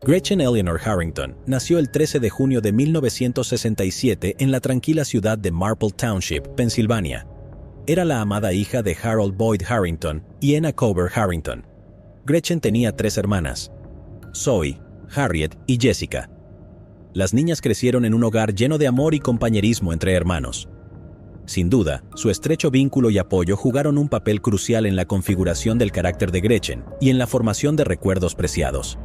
Gretchen Eleanor Harrington nació el 13 de junio de 1967 en la tranquila ciudad de Marple Township, Pensilvania. Era la amada hija de Harold Boyd Harrington y Enna Cover Harrington. Gretchen tenía 3 hermanas: Zoe, Harriet y Jessica. Las niñas crecieron en un hogar lleno de amor y compañerismo entre hermanos. Sin duda, su estrecho vínculo y apoyo jugaron un papel crucial en la configuración del carácter de Gretchen y en la formación de recuerdos preciados.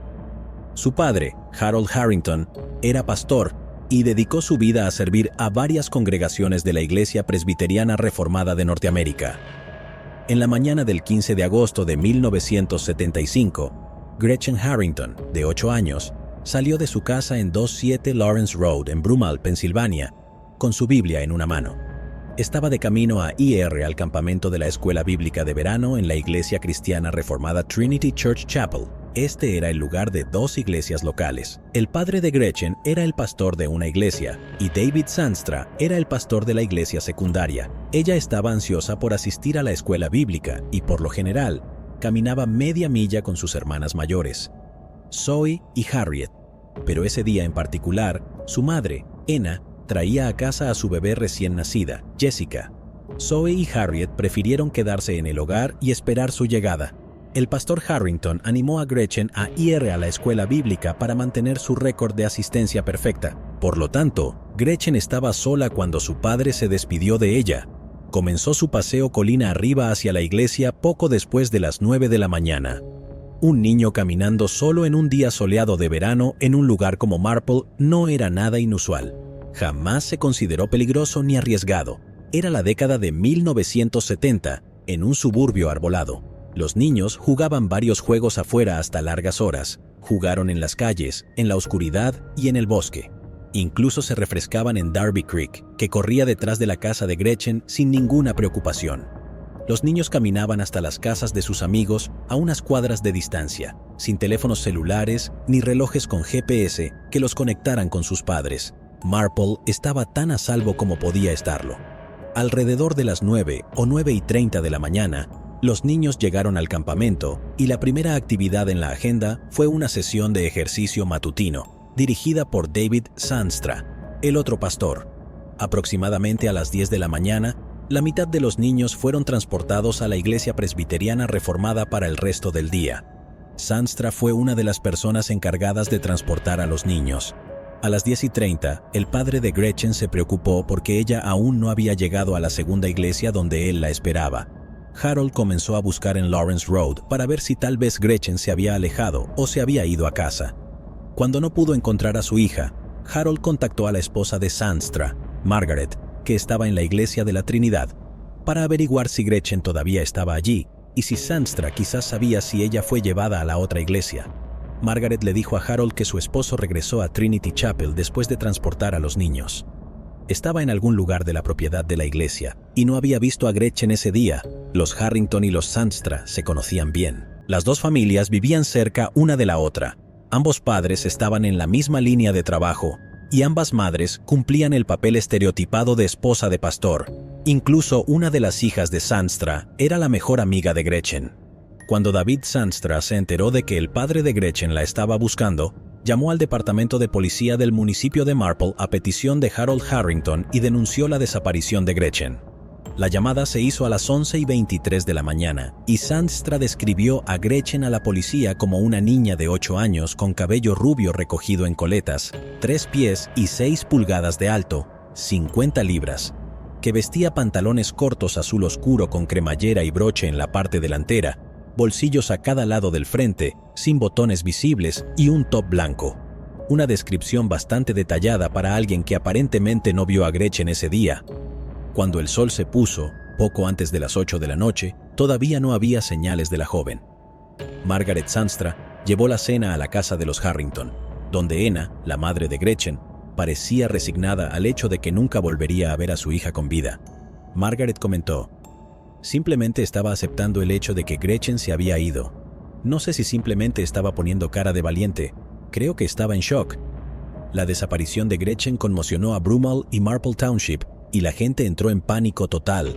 Su padre, Harold Harrington, era pastor y dedicó su vida a servir a varias congregaciones de la Iglesia Presbiteriana Reformada de Norteamérica. En la mañana del 15 de agosto de 1975, Gretchen Harrington, de 8 años, salió de su casa en 27 Lawrence Road en Broomall, Pensilvania, con su Biblia en una mano. Estaba de camino a IR al campamento de la Escuela Bíblica de Verano en la Iglesia Cristiana Reformada Trinity Church Chapel. Este era el lugar de 2 iglesias locales. El padre de Gretchen era el pastor de una iglesia y David Sandstra era el pastor de la iglesia secundaria. Ella estaba ansiosa por asistir a la escuela bíblica y, por lo general, caminaba media milla con sus hermanas mayores, Zoe y Harriet. Pero ese día en particular, su madre, Enna, traía a casa a su bebé recién nacida, Jessica. Zoe y Harriet prefirieron quedarse en el hogar y esperar su llegada. El pastor Harrington animó a Gretchen a ir a la escuela bíblica para mantener su récord de asistencia perfecta. Por lo tanto, Gretchen estaba sola cuando su padre se despidió de ella. Comenzó su paseo colina arriba hacia la iglesia poco después de las 9 de la mañana. Un niño caminando solo en un día soleado de verano en un lugar como Marple no era nada inusual. Jamás se consideró peligroso ni arriesgado. Era la década de 1970, en un suburbio arbolado. Los niños jugaban varios juegos afuera hasta largas horas. Jugaron en las calles, en la oscuridad y en el bosque. Incluso se refrescaban en Darby Creek, que corría detrás de la casa de Gretchen sin ninguna preocupación. Los niños caminaban hasta las casas de sus amigos a unas cuadras de distancia, sin teléfonos celulares ni relojes con GPS que los conectaran con sus padres. Marple estaba tan a salvo como podía estarlo. Alrededor de las 9 o 9:30 de la mañana, los niños llegaron al campamento y la primera actividad en la agenda fue una sesión de ejercicio matutino, dirigida por David Sandstra, el otro pastor. Aproximadamente a las 10 de la mañana, la mitad de los niños fueron transportados a la Iglesia Presbiteriana Reformada para el resto del día. Sandstra fue una de las personas encargadas de transportar a los niños. A las 10:30, el padre de Gretchen se preocupó porque ella aún no había llegado a la segunda iglesia donde él la esperaba. Harold comenzó a buscar en Lawrence Road para ver si tal vez Gretchen se había alejado o se había ido a casa. Cuando no pudo encontrar a su hija, Harold contactó a la esposa de Sandstra, Margaret, que estaba en la iglesia de la Trinidad, para averiguar si Gretchen todavía estaba allí y si Sandstra quizás sabía si ella fue llevada a la otra iglesia. Margaret le dijo a Harold que su esposo regresó a Trinity Chapel después de transportar a los niños. Estaba en algún lugar de la propiedad de la iglesia y no había visto a Gretchen ese día. Los Harrington y los Sandstra se conocían bien. Las 2 familias vivían cerca una de la otra. Ambos padres estaban en la misma línea de trabajo y ambas madres cumplían el papel estereotipado de esposa de pastor. Incluso una de las hijas de Sandstra era la mejor amiga de Gretchen. Cuando David Sandstra se enteró de que el padre de Gretchen la estaba buscando, llamó al departamento de policía del municipio de Marple a petición de Harold Harrington y denunció la desaparición de Gretchen. La llamada se hizo a las 11:23 de la mañana y Sandstra describió a Gretchen a la policía como una niña de 8 años con cabello rubio recogido en coletas, 3 pies y 6 pulgadas de alto, 50 libras, que vestía pantalones cortos azul oscuro con cremallera y broche en la parte delantera, bolsillos a cada lado del frente, sin botones visibles y un top blanco. Una descripción bastante detallada para alguien que aparentemente no vio a Gretchen ese día. Cuando el sol se puso, poco antes de las 8 de la noche, todavía no había señales de la joven. Margaret Sandstra llevó la cena a la casa de los Harrington, donde Enna, la madre de Gretchen, parecía resignada al hecho de que nunca volvería a ver a su hija con vida. Margaret comentó: simplemente estaba aceptando el hecho de que Gretchen se había ido. No sé si simplemente estaba poniendo cara de valiente. Creo que estaba en shock. La desaparición de Gretchen conmocionó a Broomall y Marple Township y la gente entró en pánico total.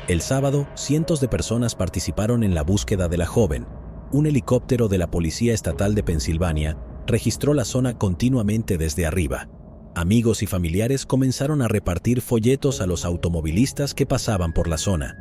El sábado, cientos de personas participaron en la búsqueda de la joven. Un helicóptero de la Policía Estatal de Pensilvania registró la zona continuamente desde arriba. Amigos y familiares comenzaron a repartir folletos a los automovilistas que pasaban por la zona.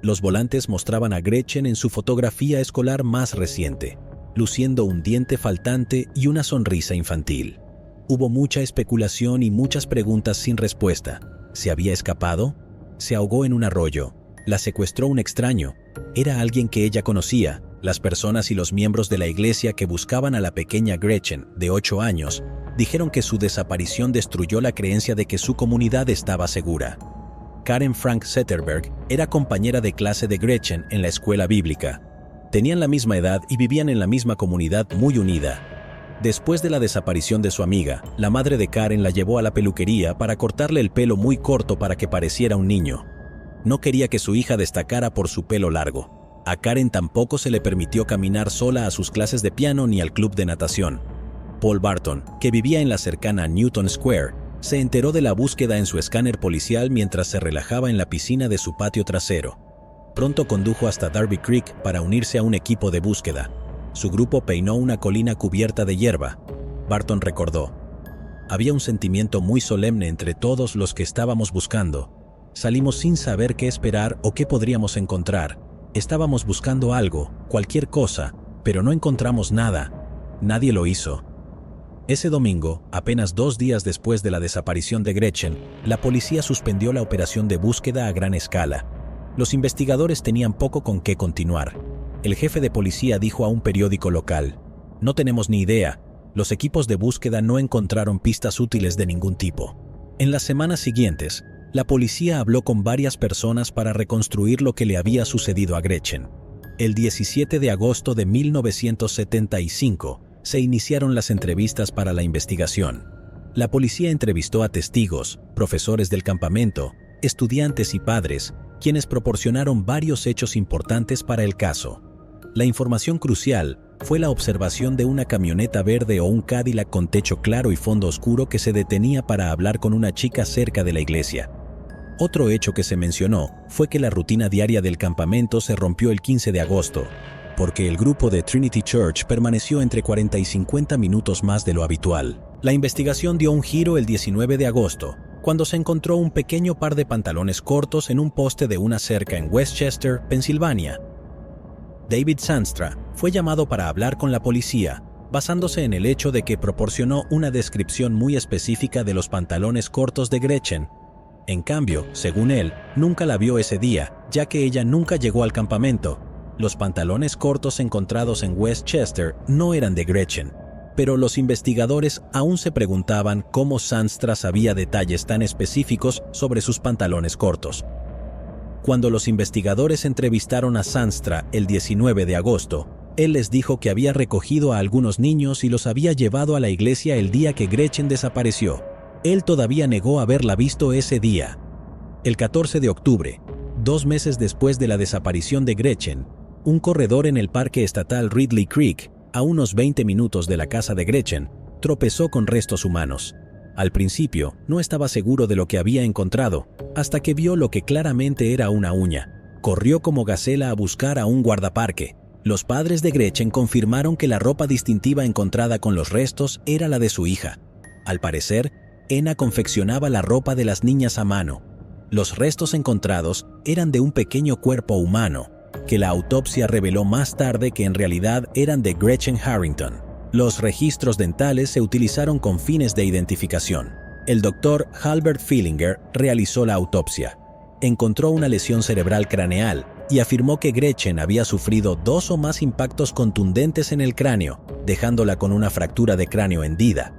Los volantes mostraban a Gretchen en su fotografía escolar más reciente, luciendo un diente faltante y una sonrisa infantil. Hubo mucha especulación y muchas preguntas sin respuesta. ¿Se había escapado? ¿Se ahogó en un arroyo? ¿La secuestró un extraño? ¿Era alguien que ella conocía? Las personas y los miembros de la iglesia que buscaban a la pequeña Gretchen, de 8 años, dijeron que su desaparición destruyó la creencia de que su comunidad estaba segura. Karen Frank Zetterberg era compañera de clase de Gretchen en la escuela bíblica. Tenían la misma edad y vivían en la misma comunidad muy unida. Después de la desaparición de su amiga, la madre de Karen la llevó a la peluquería para cortarle el pelo muy corto para que pareciera un niño. No quería que su hija destacara por su pelo largo. A Karen tampoco se le permitió caminar sola a sus clases de piano ni al club de natación. Paul Barton, que vivía en la cercana Newton Square, se enteró de la búsqueda en su escáner policial mientras se relajaba en la piscina de su patio trasero. Pronto condujo hasta Darby Creek para unirse a un equipo de búsqueda. Su grupo peinó una colina cubierta de hierba. Barton recordó: había un sentimiento muy solemne entre todos los que estábamos buscando. Salimos sin saber qué esperar o qué podríamos encontrar. Estábamos buscando algo, cualquier cosa, pero no encontramos nada. Nadie lo hizo. Ese domingo, apenas 2 días después de la desaparición de Gretchen, la policía suspendió la operación de búsqueda a gran escala. Los investigadores tenían poco con qué continuar. El jefe de policía dijo a un periódico local: no tenemos ni idea, los equipos de búsqueda no encontraron pistas útiles de ningún tipo. En las semanas siguientes, la policía habló con varias personas para reconstruir lo que le había sucedido a Gretchen. El 17 de agosto de 1975, se iniciaron las entrevistas para la investigación. La policía entrevistó a testigos, profesores del campamento, estudiantes y padres, quienes proporcionaron varios hechos importantes para el caso. La información crucial fue la observación de una camioneta verde o un Cadillac con techo claro y fondo oscuro que se detenía para hablar con una chica cerca de la iglesia. Otro hecho que se mencionó fue que la rutina diaria del campamento se rompió el 15 de agosto, porque el grupo de Trinity Church permaneció entre 40 y 50 minutos más de lo habitual. La investigación dio un giro el 19 de agosto, cuando se encontró un pequeño par de pantalones cortos en un poste de una cerca en Westchester, Pensilvania. David Sandstra fue llamado para hablar con la policía, basándose en el hecho de que proporcionó una descripción muy específica de los pantalones cortos de Gretchen. En cambio, según él, nunca la vio ese día, ya que ella nunca llegó al campamento. Los pantalones cortos encontrados en Westchester no eran de Gretchen, pero los investigadores aún se preguntaban cómo Sandstra sabía detalles tan específicos sobre sus pantalones cortos. Cuando los investigadores entrevistaron a Sandstra el 19 de agosto, él les dijo que había recogido a algunos niños y los había llevado a la iglesia el día que Gretchen desapareció. Él todavía negó haberla visto ese día. El 14 de octubre, 2 meses después de la desaparición de Gretchen, un corredor en el parque estatal Ridley Creek, a unos 20 minutos de la casa de Gretchen, tropezó con restos humanos. Al principio, no estaba seguro de lo que había encontrado, hasta que vio lo que claramente era una uña. Corrió como gacela a buscar a un guardaparque. Los padres de Gretchen confirmaron que la ropa distintiva encontrada con los restos era la de su hija. Al parecer, Enna confeccionaba la ropa de las niñas a mano. Los restos encontrados eran de un pequeño cuerpo humano, que la autopsia reveló más tarde que en realidad eran de Gretchen Harrington. Los registros dentales se utilizaron con fines de identificación. El doctor Halbert Fillinger realizó la autopsia. Encontró una lesión cerebral craneal y afirmó que Gretchen había sufrido 2 o más impactos contundentes en el cráneo, dejándola con una fractura de cráneo hendida.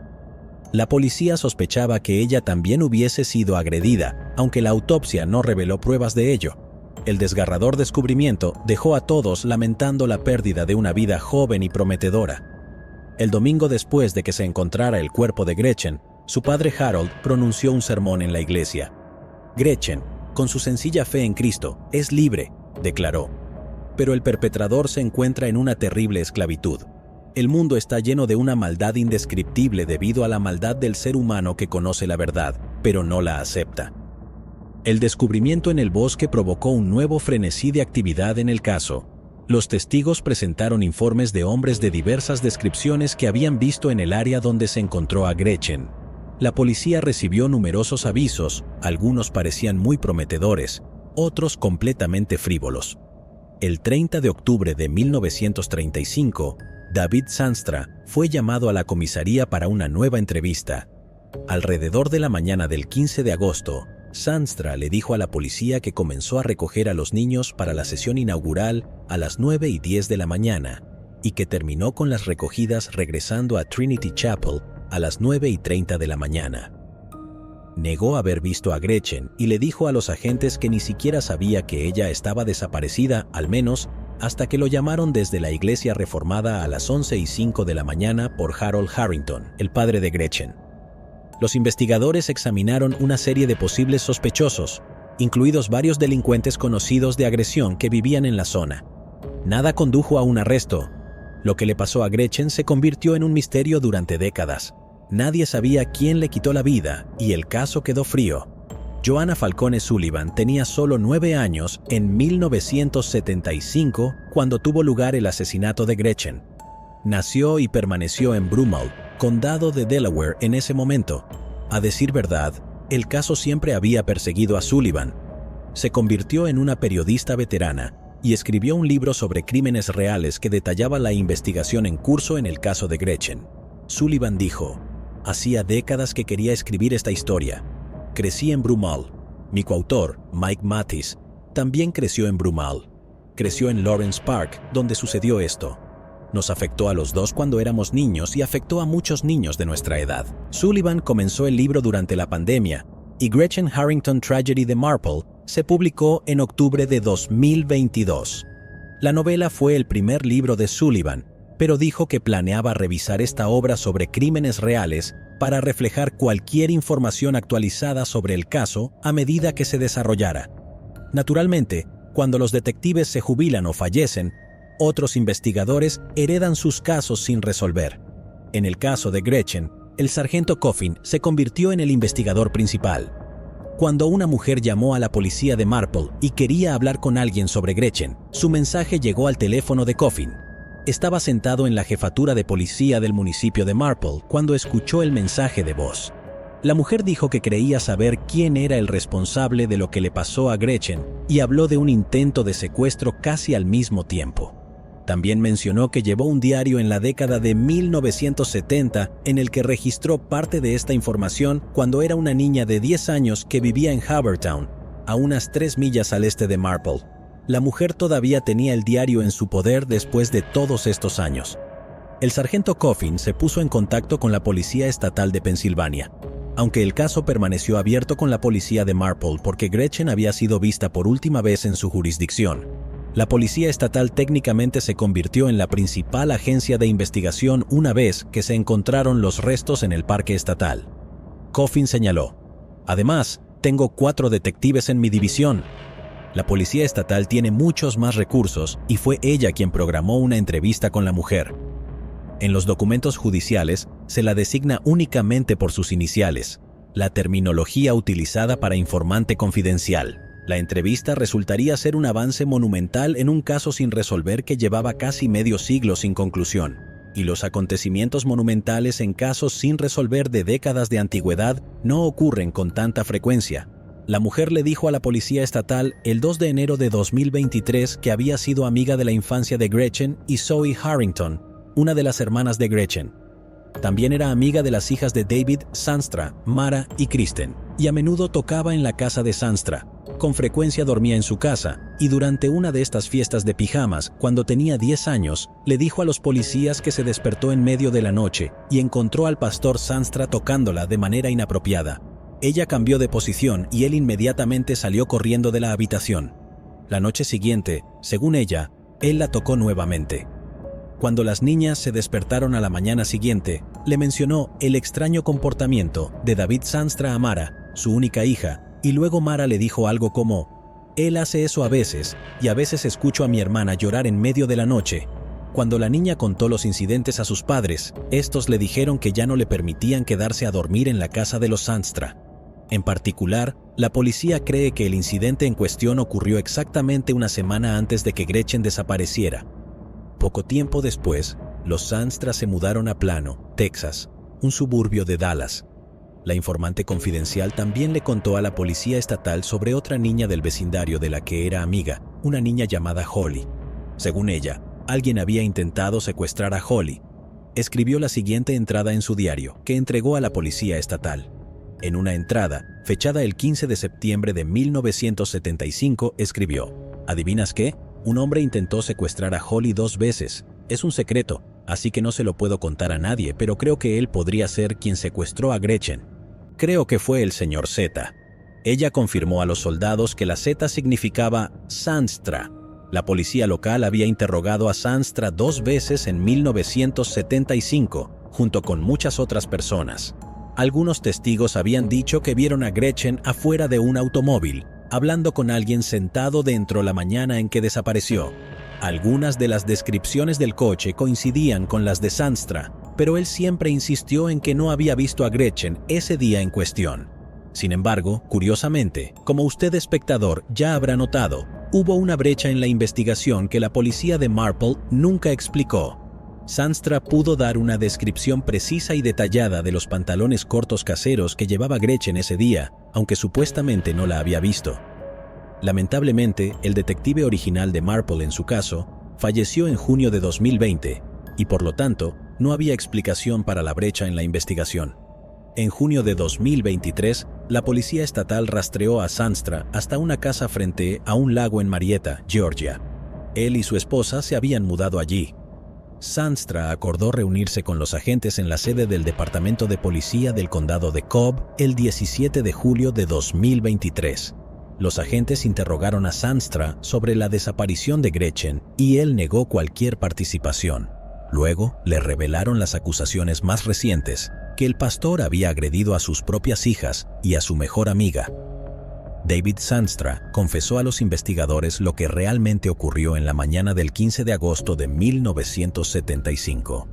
La policía sospechaba que ella también hubiese sido agredida, aunque la autopsia no reveló pruebas de ello. El desgarrador descubrimiento dejó a todos lamentando la pérdida de una vida joven y prometedora. El domingo después de que se encontrara el cuerpo de Gretchen, su padre Harold pronunció un sermón en la iglesia. Gretchen, con su sencilla fe en Cristo, es libre, declaró. Pero el perpetrador se encuentra en una terrible esclavitud. El mundo está lleno de una maldad indescriptible debido a la maldad del ser humano que conoce la verdad, pero no la acepta. El descubrimiento en el bosque provocó un nuevo frenesí de actividad en el caso. Los testigos presentaron informes de hombres de diversas descripciones que habían visto en el área donde se encontró a Gretchen. La policía recibió numerosos avisos, algunos parecían muy prometedores, otros completamente frívolos. El 30 de octubre de 1935, David Zandstra fue llamado a la comisaría para una nueva entrevista. Alrededor de la mañana del 15 de agosto, Zandstra le dijo a la policía que comenzó a recoger a los niños para la sesión inaugural a las 9:10 de la mañana y que terminó con las recogidas regresando a Trinity Chapel a las 9:30 de la mañana. Negó haber visto a Gretchen y le dijo a los agentes que ni siquiera sabía que ella estaba desaparecida, al menos hasta que lo llamaron desde la iglesia reformada a las 11:05 de la mañana por Harold Harrington, el padre de Gretchen. Los investigadores examinaron una serie de posibles sospechosos, incluidos varios delincuentes conocidos de agresión que vivían en la zona. Nada condujo a un arresto. Lo que le pasó a Gretchen se convirtió en un misterio durante décadas. Nadie sabía quién le quitó la vida y el caso quedó frío. Joanna Falcone Sullivan tenía solo 9 años en 1975 cuando tuvo lugar el asesinato de Gretchen. Nació y permaneció en Broomall, condado de Delaware en ese momento. A decir verdad, el caso siempre había perseguido a Sullivan. Se convirtió en una periodista veterana y escribió un libro sobre crímenes reales que detallaba la investigación en curso en el caso de Gretchen. Sullivan dijo: "Hacía décadas que quería escribir esta historia. Crecí en Broomall. Mi coautor, Mike Mathis, también creció en Broomall. Creció en Lawrence Park, donde sucedió esto. Nos afectó a los dos cuando éramos niños y afectó a muchos niños de nuestra edad". Sullivan comenzó el libro durante la pandemia y Gretchen Harrington Tragedy de Marple se publicó en octubre de 2022. La novela fue el primer libro de Sullivan, pero dijo que planeaba revisar esta obra sobre crímenes reales para reflejar cualquier información actualizada sobre el caso a medida que se desarrollara. Naturalmente, cuando los detectives se jubilan o fallecen, otros investigadores heredan sus casos sin resolver. En el caso de Gretchen, el sargento Coffin se convirtió en el investigador principal. Cuando una mujer llamó a la policía de Marple y quería hablar con alguien sobre Gretchen, su mensaje llegó al teléfono de Coffin. Estaba sentado en la jefatura de policía del municipio de Marple cuando escuchó el mensaje de voz. La mujer dijo que creía saber quién era el responsable de lo que le pasó a Gretchen y habló de un intento de secuestro casi al mismo tiempo. También mencionó que llevó un diario en la década de 1970 en el que registró parte de esta información cuando era una niña de 10 años que vivía en Havertown, a unas 3 millas al este de Marple. La mujer todavía tenía el diario en su poder después de todos estos años. El sargento Coffin se puso en contacto con la Policía Estatal de Pensilvania, aunque el caso permaneció abierto con la policía de Marple porque Gretchen había sido vista por última vez en su jurisdicción. La Policía Estatal técnicamente se convirtió en la principal agencia de investigación una vez que se encontraron los restos en el parque estatal. Coffin señaló: "Además, tengo 4 detectives en mi división. La Policía Estatal tiene muchos más recursos y fue ella quien programó una entrevista con la mujer. En los documentos judiciales se la designa únicamente por sus iniciales, la terminología utilizada para informante confidencial. La entrevista resultaría ser un avance monumental en un caso sin resolver que llevaba casi medio siglo sin conclusión, y los acontecimientos monumentales en casos sin resolver de décadas de antigüedad no ocurren con tanta frecuencia". La mujer le dijo a la Policía Estatal el 2 de enero de 2023 que había sido amiga de la infancia de Gretchen y Zoe Harrington, una de las hermanas de Gretchen. También era amiga de las hijas de David Zandstra, Mara y Kristen, y a menudo tocaba en la casa de Zandstra. Con frecuencia dormía en su casa, y durante una de estas fiestas de pijamas, cuando tenía 10 años, le dijo a los policías que se despertó en medio de la noche y encontró al pastor Zandstra tocándola de manera inapropiada. Ella cambió de posición y él inmediatamente salió corriendo de la habitación. La noche siguiente, según ella, él la tocó nuevamente. Cuando las niñas se despertaron a la mañana siguiente, le mencionó el extraño comportamiento de David Zandstra a Mara, su única hija, y luego Mara le dijo algo como: "Él hace eso a veces, y a veces escucho a mi hermana llorar en medio de la noche". Cuando la niña contó los incidentes a sus padres, estos le dijeron que ya no le permitían quedarse a dormir en la casa de los Zandstra. En particular, La policía cree que el incidente en cuestión ocurrió exactamente una semana antes de que Gretchen desapareciera. Poco tiempo después, los Zandstra se mudaron a Plano, Texas, un suburbio de Dallas. La informante confidencial también le contó a la policía estatal sobre otra niña del vecindario de la que era amiga, una niña llamada Holly. Según ella, alguien había intentado secuestrar a Holly. Escribió la siguiente entrada en su diario, que entregó a la policía estatal. En una entrada, fechada el 15 de septiembre de 1975, escribió: ¿Adivinas qué? Un hombre intentó secuestrar a Holly 2 veces. Es un secreto, así que no se lo puedo contar a nadie, pero creo que él podría ser quien secuestró a Gretchen. Creo que fue el señor Z. Ella confirmó a los soldados que la Z significaba Zandstra. La policía local había interrogado a Zandstra 2 veces en 1975, junto con muchas otras personas. Algunos testigos habían dicho que vieron a Gretchen afuera de un automóvil, hablando con alguien sentado dentro la mañana en que desapareció. Algunas de las descripciones del coche coincidían con las de Zandstra, pero él siempre insistió en que no había visto a Gretchen ese día en cuestión. Sin embargo, curiosamente, como usted espectador ya habrá notado, hubo una brecha en la investigación que la policía de Marple nunca explicó. Zandstra pudo dar una descripción precisa y detallada de los pantalones cortos caseros que llevaba Gretchen ese día, aunque supuestamente no la había visto. Lamentablemente, el detective original de Marple en su caso falleció en junio de 2020 y por lo tanto no había explicación para la brecha en la investigación. En junio de 2023, la policía estatal rastreó a Zandstra hasta una casa frente a un lago en Marietta, Georgia. Él y su esposa se habían mudado allí. Zandstra acordó reunirse con los agentes en la sede del Departamento de Policía del Condado de Cobb el 17 de julio de 2023. Los agentes interrogaron a Zandstra sobre la desaparición de Gretchen y él negó cualquier participación. Luego, le revelaron las acusaciones más recientes, que el pastor había agredido a sus propias hijas y a su mejor amiga. David Zandstra confesó a los investigadores lo que realmente ocurrió en la mañana del 15 de agosto de 1975.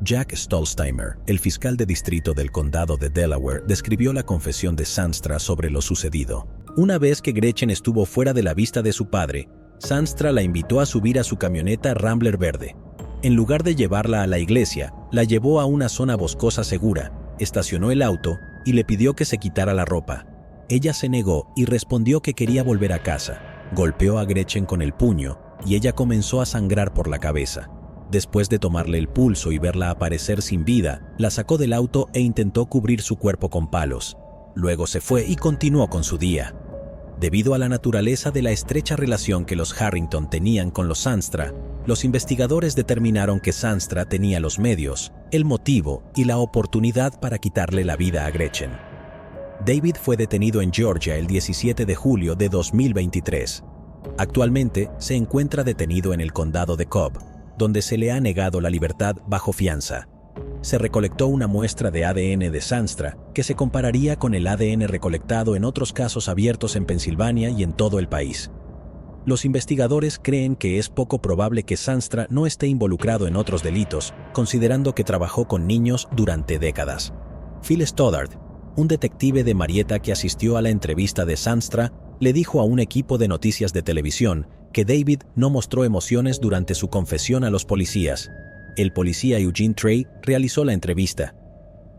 Jack Stolzheimer, el fiscal de distrito del condado de Delaware, describió la confesión de Zandstra sobre lo sucedido. Una vez que Gretchen estuvo fuera de la vista de su padre, Zandstra la invitó a subir a su camioneta Rambler verde. En lugar de llevarla a la iglesia, la llevó a una zona boscosa segura, estacionó el auto y le pidió que se quitara la ropa. Ella se negó y respondió que quería volver a casa. Golpeó a Gretchen con el puño y ella comenzó a sangrar por la cabeza. Después de tomarle el pulso y verla aparecer sin vida, la sacó del auto e intentó cubrir su cuerpo con palos. Luego se fue y continuó con su día. Debido a la naturaleza de la estrecha relación que los Harrington tenían con los Zandstra, los investigadores determinaron que Zandstra tenía los medios, el motivo y la oportunidad para quitarle la vida a Gretchen. David fue detenido en Georgia el 17 de julio de 2023. Actualmente se encuentra detenido en el condado de Cobb, donde se le ha negado la libertad bajo fianza. Se recolectó una muestra de ADN de Zandstra que se compararía con el ADN recolectado en otros casos abiertos en Pensilvania y en todo el país. Los investigadores creen que es poco probable que Zandstra no esté involucrado en otros delitos, considerando que trabajó con niños durante décadas. Phil Stoddard, un detective de Marietta que asistió a la entrevista de Zandstra, le dijo a un equipo de noticias de televisión que David no mostró emociones durante su confesión a los policías. El policía Eugene Trey realizó la entrevista.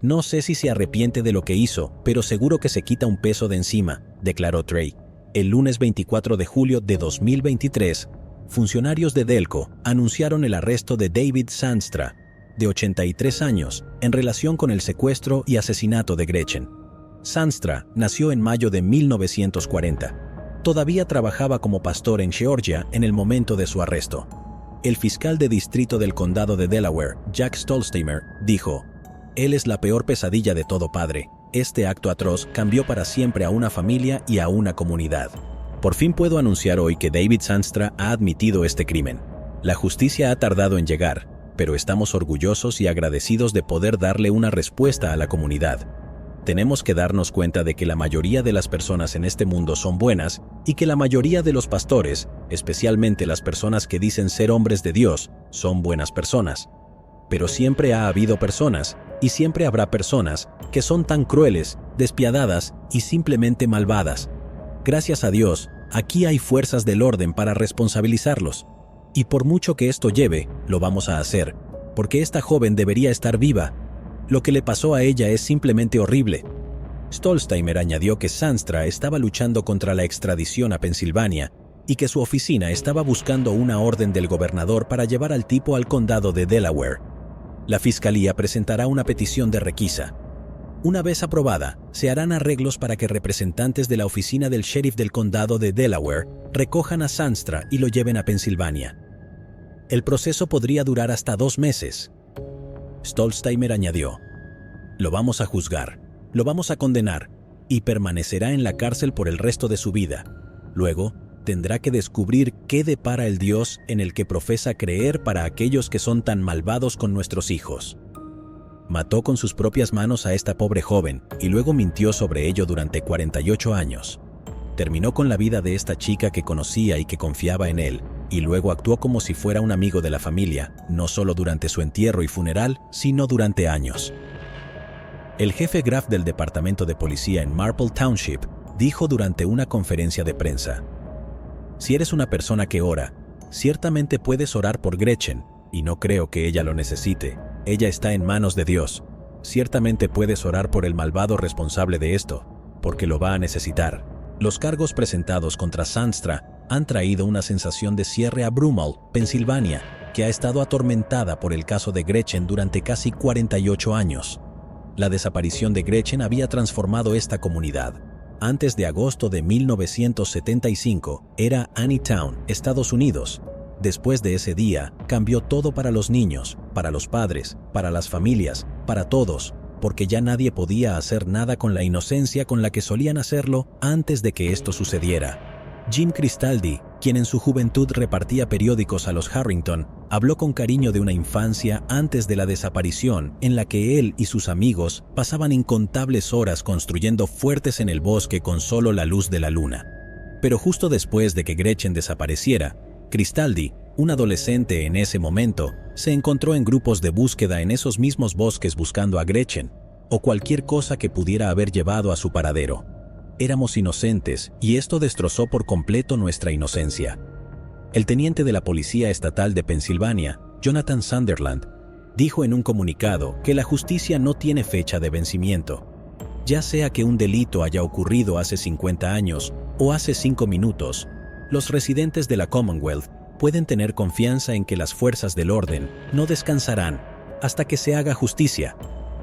No sé si se arrepiente de lo que hizo, pero seguro que se quita un peso de encima, declaró Trey. El lunes 24 de julio de 2023, funcionarios de Delco anunciaron el arresto de David Zandstra, de 83 años, en relación con el secuestro y asesinato de Gretchen. Zandstra nació en mayo de 1940. Todavía trabajaba como pastor en Georgia en el momento de su arresto. El fiscal de distrito del condado de Delaware, Jack Stolzheimer, dijo: «Él es la peor pesadilla de todo padre. Este acto atroz cambió para siempre a una familia y a una comunidad. Por fin puedo anunciar hoy que David Zandstra ha admitido este crimen. La justicia ha tardado en llegar, pero estamos orgullosos y agradecidos de poder darle una respuesta a la comunidad. Tenemos que darnos cuenta de que la mayoría de las personas en este mundo son buenas y que la mayoría de los pastores, especialmente las personas que dicen ser hombres de Dios, son buenas personas. Pero siempre ha habido personas, y siempre habrá personas, que son tan crueles, despiadadas y simplemente malvadas. Gracias a Dios, aquí hay fuerzas del orden para responsabilizarlos. Y por mucho que esto lleve, lo vamos a hacer, porque esta joven debería estar viva. Lo que le pasó a ella es simplemente horrible. Stolzheimer añadió que Zandstra estaba luchando contra la extradición a Pensilvania y que su oficina estaba buscando una orden del gobernador para llevar al tipo al condado de Delaware. La fiscalía presentará una petición de requisa. Una vez aprobada, se harán arreglos para que representantes de la oficina del sheriff del condado de Delaware recojan a Zandstra y lo lleven a Pensilvania. El proceso podría durar hasta 2 meses. Stolzheimer añadió: lo vamos a juzgar, lo vamos a condenar y permanecerá en la cárcel por el resto de su vida. Luego, tendrá que descubrir qué depara el Dios en el que profesa creer para aquellos que son tan malvados con nuestros hijos. Mató con sus propias manos a esta pobre joven y luego mintió sobre ello durante 48 años. Terminó con la vida de esta chica que conocía y que confiaba en él, y luego actuó como si fuera un amigo de la familia, no solo durante su entierro y funeral, sino durante años. El jefe Graf del departamento de policía en Marple Township dijo durante una conferencia de prensa: si eres una persona que ora, ciertamente puedes orar por Gretchen, y no creo que ella lo necesite. Ella está en manos de Dios. Ciertamente puedes orar por el malvado responsable de esto, porque lo va a necesitar. Los cargos presentados contra Zandstra han traído una sensación de cierre a Broomall, Pensilvania, que ha estado atormentada por el caso de Gretchen durante casi 48 años. La desaparición de Gretchen había transformado esta comunidad. Antes de agosto de 1975, era Anytown, Estados Unidos. Después de ese día, cambió todo para los niños, para los padres, para las familias, para todos, porque ya nadie podía hacer nada con la inocencia con la que solían hacerlo antes de que esto sucediera. Jim Cristaldi, quien en su juventud repartía periódicos a los Harrington, habló con cariño de una infancia antes de la desaparición en la que él y sus amigos pasaban incontables horas construyendo fuertes en el bosque con solo la luz de la luna. Pero justo después de que Gretchen desapareciera, Cristaldi, un adolescente en ese momento, se encontró en grupos de búsqueda en esos mismos bosques buscando a Gretchen, o cualquier cosa que pudiera haber llevado a su paradero. Éramos inocentes y esto destrozó por completo nuestra inocencia. El teniente de la Policía Estatal de Pensilvania, Jonathan Sunderland, dijo en un comunicado que la justicia no tiene fecha de vencimiento. Ya sea que un delito haya ocurrido hace 50 años o hace 5 minutos, los residentes de la Commonwealth pueden tener confianza en que las fuerzas del orden no descansarán hasta que se haga justicia.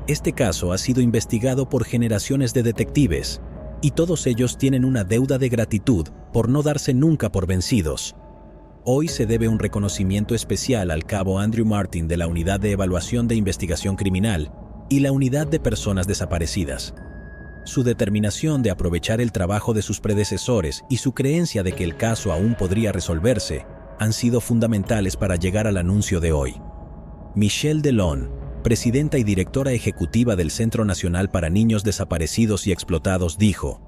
Este caso ha sido investigado por generaciones de detectives, y todos ellos tienen una deuda de gratitud por no darse nunca por vencidos. Hoy se debe un reconocimiento especial al cabo Andrew Martin de la Unidad de Evaluación de Investigación Criminal y la Unidad de Personas Desaparecidas. Su determinación de aprovechar el trabajo de sus predecesores y su creencia de que el caso aún podría resolverse han sido fundamentales para llegar al anuncio de hoy. Michelle Delon, presidenta y directora ejecutiva del Centro Nacional para Niños Desaparecidos y Explotados, dijo: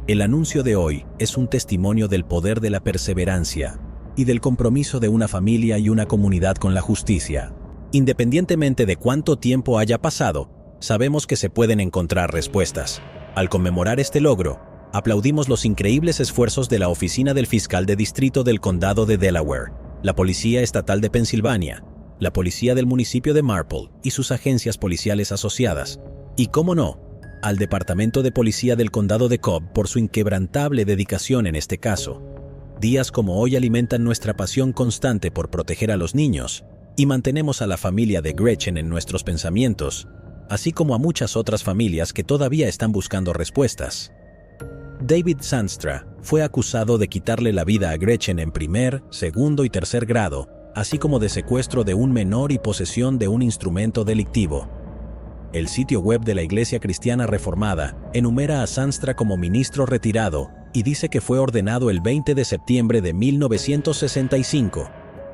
el anuncio de hoy es un testimonio del poder de la perseverancia y del compromiso de una familia y una comunidad con la justicia. Independientemente de cuánto tiempo haya pasado, sabemos que se pueden encontrar respuestas. Al conmemorar este logro, aplaudimos los increíbles esfuerzos de la Oficina del Fiscal de Distrito del Condado de Delaware, la Policía Estatal de Pensilvania, la Policía del Municipio de Marple y sus agencias policiales asociadas, y, cómo no, al Departamento de Policía del Condado de Cobb por su inquebrantable dedicación en este caso. Días como hoy alimentan nuestra pasión constante por proteger a los niños y mantenemos a la familia de Gretchen en nuestros pensamientos, así como a muchas otras familias que todavía están buscando respuestas. David Zandstra fue acusado de quitarle la vida a Gretchen en primer, segundo y tercer grado, así como de secuestro de un menor y posesión de un instrumento delictivo. El sitio web de la Iglesia Cristiana Reformada enumera a Zandstra como ministro retirado y dice que fue ordenado el 20 de septiembre de 1965.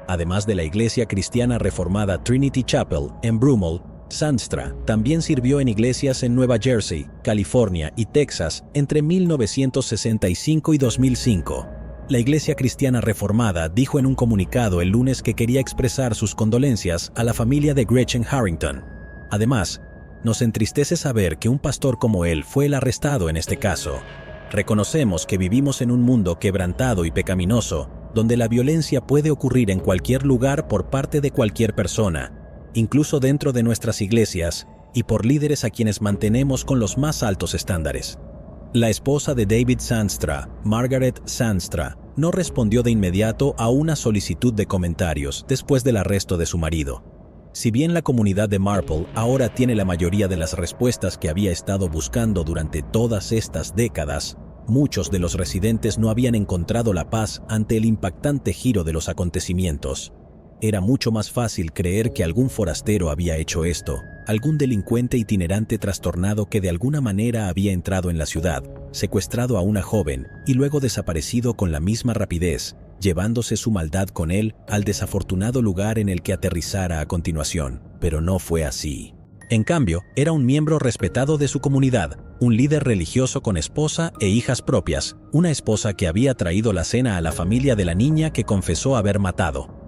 Además de la Iglesia Cristiana Reformada Trinity Chapel en Broomall, Zandstra también sirvió en iglesias en Nueva Jersey, California y Texas entre 1965 y 2005. La Iglesia Cristiana Reformada dijo en un comunicado el lunes que quería expresar sus condolencias a la familia de Gretchen Harrington. Además, Nos entristece saber que un pastor como él fue el arrestado en este caso. Reconocemos que vivimos en un mundo quebrantado y pecaminoso, donde la violencia puede ocurrir en cualquier lugar por parte de cualquier persona, incluso dentro de nuestras iglesias, y por líderes a quienes mantenemos con los más altos estándares. La esposa de David Zandstra, Margaret Zandstra, no respondió de inmediato a una solicitud de comentarios después del arresto de su marido. Si bien la comunidad de Marple ahora tiene la mayoría de las respuestas que había estado buscando durante todas estas décadas, muchos de los residentes no habían encontrado la paz ante el impactante giro de los acontecimientos. Era mucho más fácil creer que algún forastero había hecho esto, algún delincuente itinerante trastornado que de alguna manera había entrado en la ciudad, secuestrado a una joven y luego desaparecido con la misma rapidez, llevándose su maldad con él al desafortunado lugar en el que aterrizara a continuación. Pero no fue así. En cambio, era un miembro respetado de su comunidad, un líder religioso con esposa e hijas propias, una esposa que había traído la cena a la familia de la niña que confesó haber matado.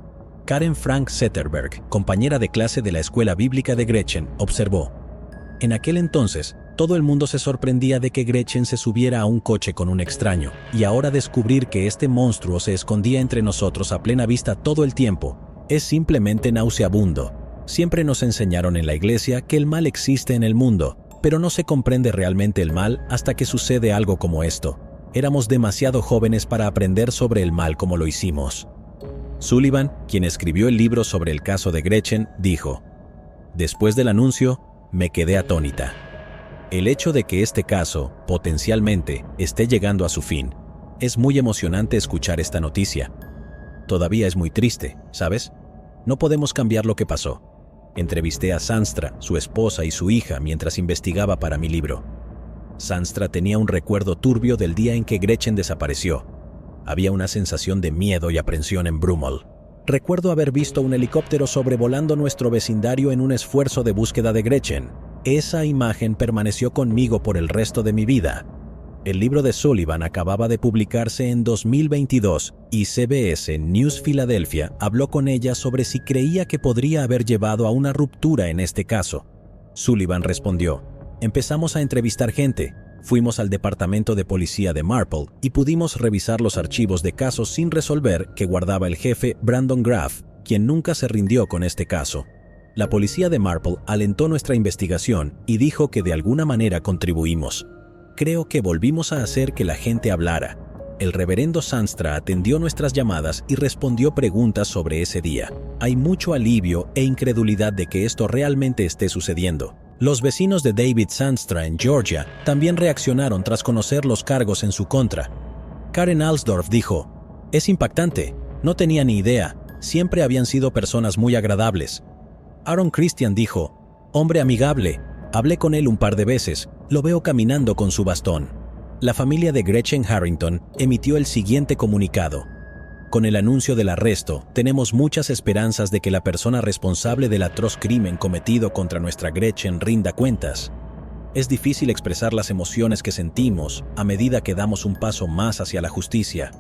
Karen Frank Zetterberg, compañera de clase de la escuela bíblica de Gretchen, observó: en aquel entonces, todo el mundo se sorprendía de que Gretchen se subiera a un coche con un extraño, y ahora descubrir que este monstruo se escondía entre nosotros a plena vista todo el tiempo, es simplemente nauseabundo. Siempre nos enseñaron en la iglesia que el mal existe en el mundo, pero no se comprende realmente el mal hasta que sucede algo como esto. Éramos demasiado jóvenes para aprender sobre el mal como lo hicimos. Sullivan, quien escribió el libro sobre el caso de Gretchen, dijo: después del anuncio, me quedé atónita. El hecho de que este caso, potencialmente, esté llegando a su fin, es muy emocionante escuchar esta noticia. Todavía es muy triste, ¿sabes? No podemos cambiar lo que pasó. Entrevisté a Zandstra, su esposa y su hija mientras investigaba para mi libro. Zandstra tenía un recuerdo turbio del día en que Gretchen desapareció. Había una sensación de miedo y aprensión en Brummel. Recuerdo haber visto un helicóptero sobrevolando nuestro vecindario en un esfuerzo de búsqueda de Gretchen. Esa imagen permaneció conmigo por el resto de mi vida. El libro de Sullivan acababa de publicarse en 2022 y CBS News Philadelphia habló con ella sobre si creía que podría haber llevado a una ruptura en este caso. Sullivan respondió: empezamos a entrevistar gente. Fuimos al departamento de policía de Marple y pudimos revisar los archivos de casos sin resolver que guardaba el jefe Brandon Graff, quien nunca se rindió con este caso. La policía de Marple alentó nuestra investigación y dijo que de alguna manera contribuimos. Creo que volvimos a hacer que la gente hablara. El reverendo Zandstra atendió nuestras llamadas y respondió preguntas sobre ese día. Hay mucho alivio e incredulidad de que esto realmente esté sucediendo. Los vecinos de David Zandstra en Georgia también reaccionaron tras conocer los cargos en su contra. Karen Alsdorf dijo: es impactante, no tenía ni idea, siempre habían sido personas muy agradables. Aaron Christian dijo: hombre amigable, hablé con él un par de veces, lo veo caminando con su bastón. La familia de Gretchen Harrington emitió el siguiente comunicado: con el anuncio del arresto, tenemos muchas esperanzas de que la persona responsable del atroz crimen cometido contra nuestra Gretchen rinda cuentas. Es difícil expresar las emociones que sentimos a medida que damos un paso más hacia la justicia.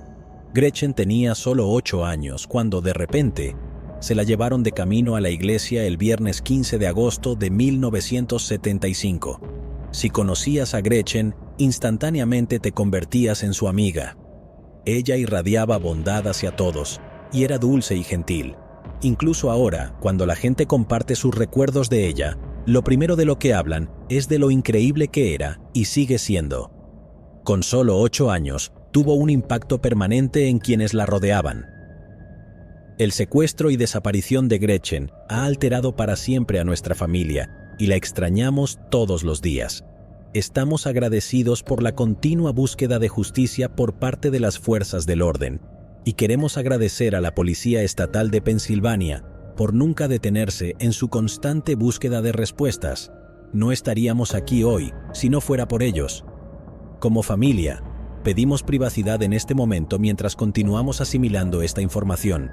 Gretchen tenía solo 8 años cuando, de repente, se la llevaron de camino a la iglesia el viernes 15 de agosto de 1975. Si conocías a Gretchen, instantáneamente te convertías en su amiga. Ella irradiaba bondad hacia todos, y era dulce y gentil. Incluso ahora, cuando la gente comparte sus recuerdos de ella, lo primero de lo que hablan es de lo increíble que era y sigue siendo. Con solo 8 años, tuvo un impacto permanente en quienes la rodeaban. El secuestro y desaparición de Gretchen ha alterado para siempre a nuestra familia, y la extrañamos todos los días. Estamos agradecidos por la continua búsqueda de justicia por parte de las fuerzas del orden, y queremos agradecer a la Policía Estatal de Pensilvania por nunca detenerse en su constante búsqueda de respuestas. No estaríamos aquí hoy si no fuera por ellos. Como familia, pedimos privacidad en este momento mientras continuamos asimilando esta información.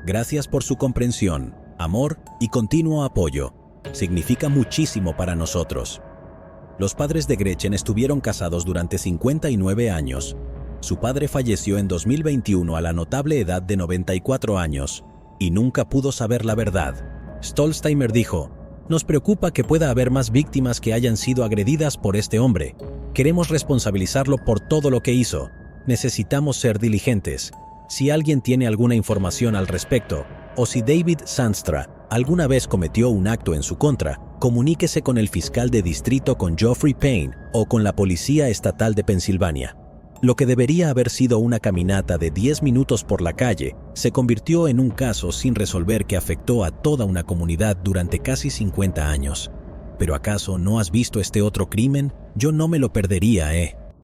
Gracias por su comprensión, amor y continuo apoyo. Significa muchísimo para nosotros. Los padres de Gretchen estuvieron casados durante 59 años. Su padre falleció en 2021 a la notable edad de 94 años y nunca pudo saber la verdad. Stolzheimer dijo: Nos preocupa que pueda haber más víctimas que hayan sido agredidas por este hombre. Queremos responsabilizarlo por todo lo que hizo. Necesitamos ser diligentes. Si alguien tiene alguna información al respecto, o si David Sandstra alguna vez cometió un acto en su contra, comuníquese con el fiscal de distrito, con Geoffrey Payne, o con la Policía Estatal de Pensilvania. Lo que debería haber sido una caminata de 10 minutos por la calle se convirtió en un caso sin resolver que afectó a toda una comunidad durante casi 50 años. ¿Pero acaso no has visto este otro crimen? Yo no me lo perdería,